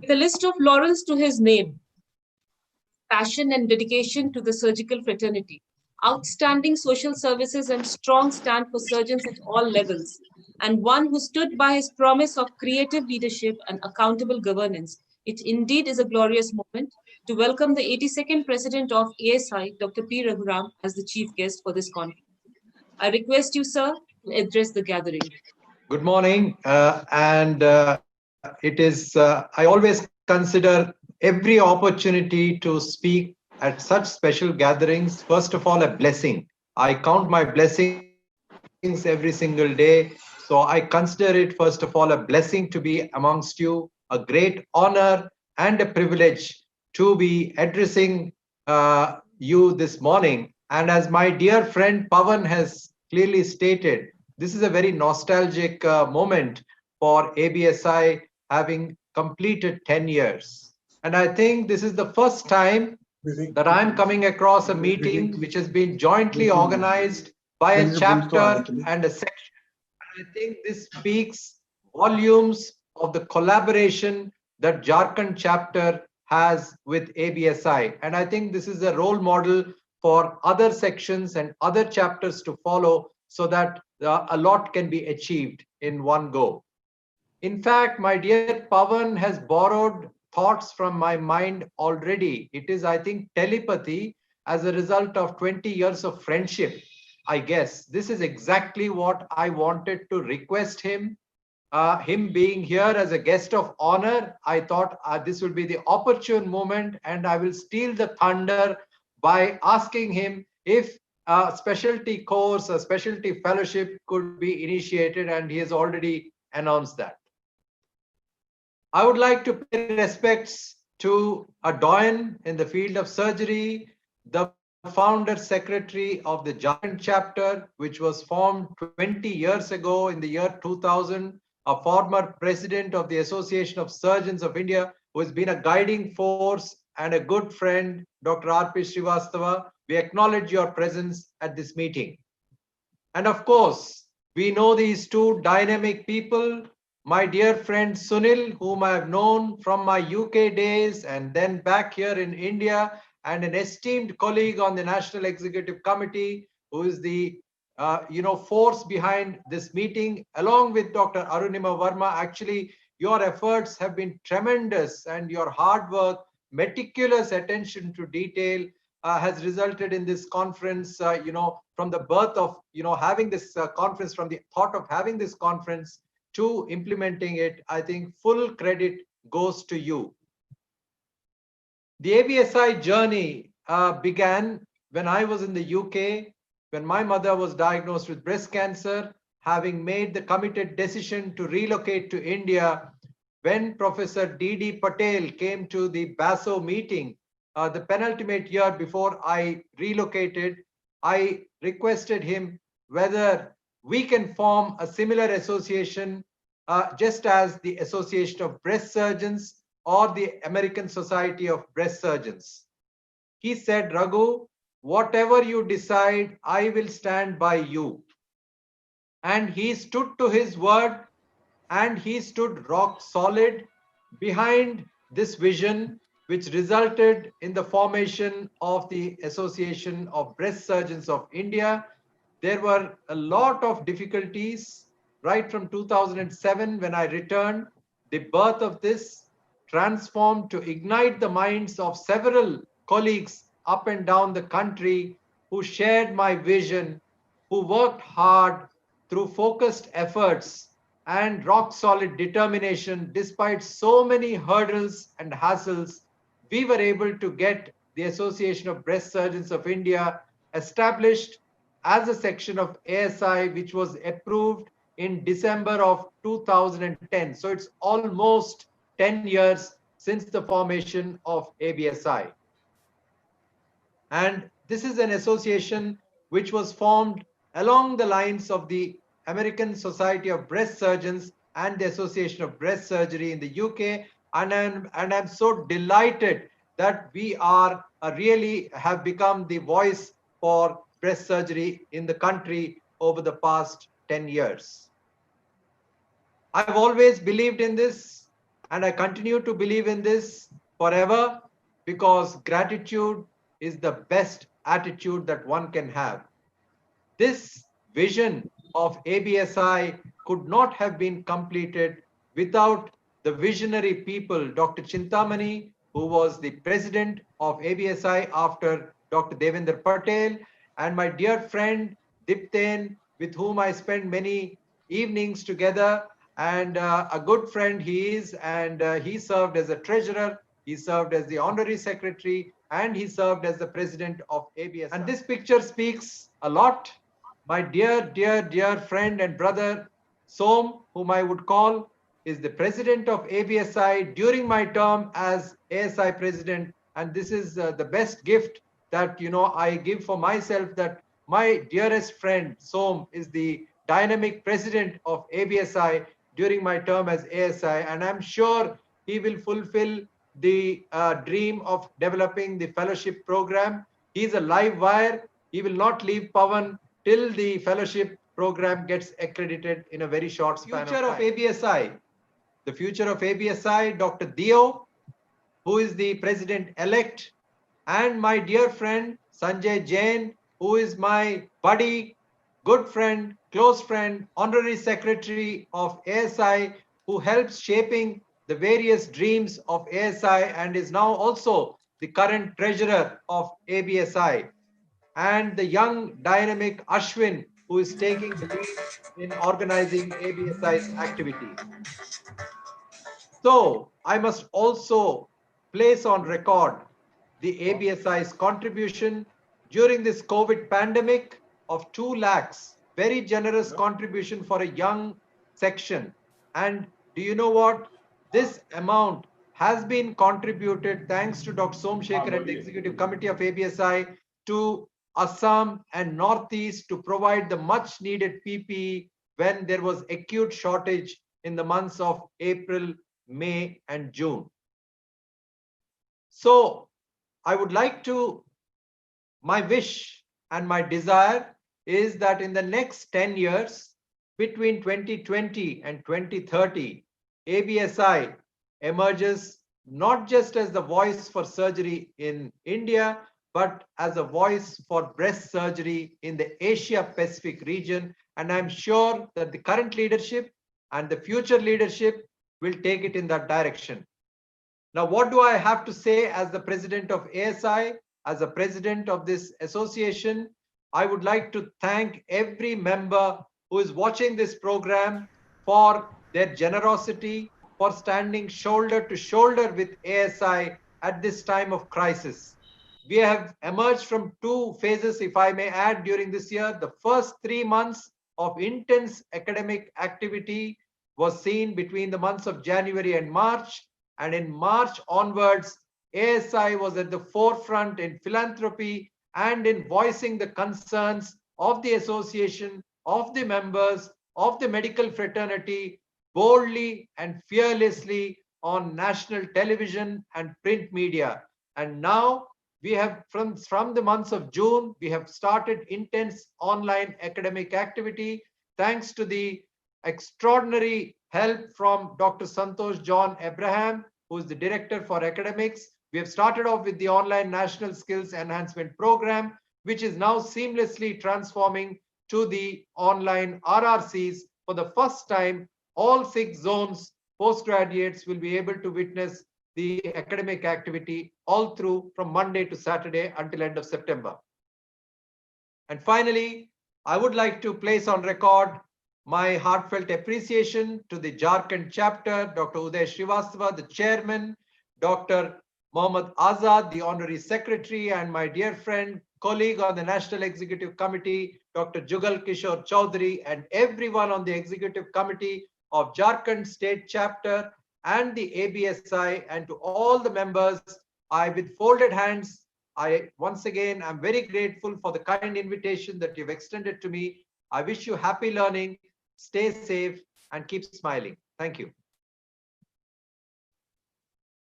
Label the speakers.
Speaker 1: With a list of laurels to his name, passion and dedication to the surgical fraternity, outstanding social services and strong stand for surgeons at all levels, and one who stood by his promise of creative leadership and accountable governance, it indeed is a glorious moment to welcome the 82nd President of ASI, Dr. P. Raghuram, as the chief guest for this conference. I request you, sir, to address the gathering.
Speaker 2: Good morning, I always consider every opportunity to speak at such special gatherings, first of all, a blessing. I count my blessings every single day. So I consider it, first of all, a blessing to be amongst you, a great honor and a privilege to be addressing you this morning. And as my dear friend Pawan has clearly stated, this is a very nostalgic moment for ABSI having completed 10 years. And I think this is the first time that I'm coming across a meeting which has been jointly organized by a chapter and a section. And I think this speaks volumes of the collaboration that Jharkand chapter has with ABSI. And I think this is a role model for other sections and other chapters to follow so that a lot can be achieved in one go. In fact, my dear Pawan has borrowed thoughts from my mind already. It is, I think, telepathy as a result of 20 years of friendship. I guess this is exactly what I wanted to request him. Him being here as a guest of honor, I thought this will be the opportune moment, and I will steal the thunder by asking him if a specialty course, a specialty fellowship could be initiated, and he has already announced that. I would like to pay respects to a doyen in the field of surgery, the founder secretary of the Jharkand chapter, which was formed 20 years ago in the year 2000, a former president of the Association of Surgeons of India, who has been a guiding force and a good friend, Dr. R.P. Srivastava. We acknowledge your presence at this meeting. And of course, we know these two dynamic people, my dear friend Sunil, whom I have known from my UK days and then back here in India, and an esteemed colleague on the National Executive Committee, who is the force behind this meeting, along with Dr. Arunima Verma. Actually, your efforts have been tremendous, and your hard work, meticulous attention to detail has resulted in this conference, from the birth of, having this conference, from the thought of having this conference to implementing it. I think full credit goes to you. The ABSI journey began when I was in the UK, when my mother was diagnosed with breast cancer, having made the committed decision to relocate to India. When Professor D.D. Patel came to the BASO meeting, the penultimate year before I relocated, I requested him whether we can form a similar association, just as the Association of Breast Surgeons or the American Society of Breast Surgeons. He said, Raghu, whatever you decide, I will stand by you. And he stood to his word, and he stood rock solid behind this vision, which resulted in the formation of the Association of Breast Surgeons of India. There were a lot of difficulties right from 2007 when I returned. The birth of this transformed to ignite the minds of several colleagues up and down the country who shared my vision, who worked hard through focused efforts and rock solid determination. Despite so many hurdles and hassles, we were able to get the Association of Breast Surgeons of India established as a section of ASI, which was approved in December of 2010. So it's almost 10 years since the formation of ABSI. And this is an association which was formed along the lines of the American Society of Breast Surgeons and the Association of Breast Surgery in the UK. And I'm so delighted that we are really have become the voice for breast surgery in the country over the past 10 years. I've always believed in this, And I continue to believe in this forever, because gratitude is the best attitude that one can have. This vision of ABSI could not have been completed without the visionary people, Dr. Chintamani, who was the president of ABSI after Dr. Devendra Patel, and my dear friend Dipten, with whom I spent many evenings together, and a good friend he is, and he served as a treasurer, he served as the honorary secretary, and he served as the president of ABSI. And this picture speaks a lot. My dear friend and brother Som, whom I would call, is the president of ABSI during my term as ASI president. And this is the best gift that I give for myself, that my dearest friend Som is the dynamic president of ABSI during my term as ASI. And I'm sure he will fulfill the dream of developing the fellowship program. He's a live wire. He will not leave Pawan till the fellowship program gets accredited in a very short span. Future of ABSI. The future of ABSI, Dr. Dio, who is the president-elect, and my dear friend Sanjay Jain, who is my buddy, good friend, close friend, honorary secretary of ASI, who helps shaping the various dreams of ASI and is now also the current treasurer of ABSI, and the young dynamic Ashwin, who is taking the lead in organizing ABSI's activities. So I must also place on record the ABSI's contribution during this COVID pandemic of 2 lakhs, very generous contribution for a young section. And do you know what? This amount has been contributed thanks to Dr. Somshekhar and the Executive Committee of ABSI to Assam and Northeast to provide the much needed PPE when there was acute shortage in the months of April, May, and June. So I would like to, my wish and my desire is that in the next 10 years, between 2020 and 2030, ABSI emerges not just as the voice for surgery in India, but as a voice for breast surgery in the Asia Pacific region. And I'm sure that the current leadership and the future leadership will take it in that direction. Now, what do I have to say as the president of ASI, as a president of this association? I would like to thank every member who is watching this program for their generosity, for standing shoulder to shoulder with ASI at this time of crisis. We have emerged from 2 phases, if I may add, during this year. The first 3 months of intense academic activity was seen between the months of January and March. And in March onwards, ASI was at the forefront in philanthropy and in voicing the concerns of the association, of the members, of the medical fraternity, boldly and fearlessly on national television and print media. And now we have, from the months of June, we have started intense online academic activity thanks to the extraordinary help from Dr. Santosh John Abraham, who is the Director for Academics. We have started off with the online National Skills Enhancement Program, which is now seamlessly transforming to the online RRCs. For the first time, all 6 zones postgraduates will be able to witness the academic activity all through from Monday to Saturday until end of September. And finally, I would like to place on record my heartfelt appreciation to the Jharkand chapter, Dr. Uday Srivastava, the chairman, Dr. Mohammad Azad, the honorary secretary, and my dear friend, colleague on the National Executive Committee, Dr. Jugal Kishore Chaudhary, and everyone on the executive committee of Jharkand state chapter and the ABSI, and to all the members, I, with folded hands, once again, I'm very grateful for the kind invitation that you've extended to me. I wish you happy learning, stay safe, and keep smiling. Thank you.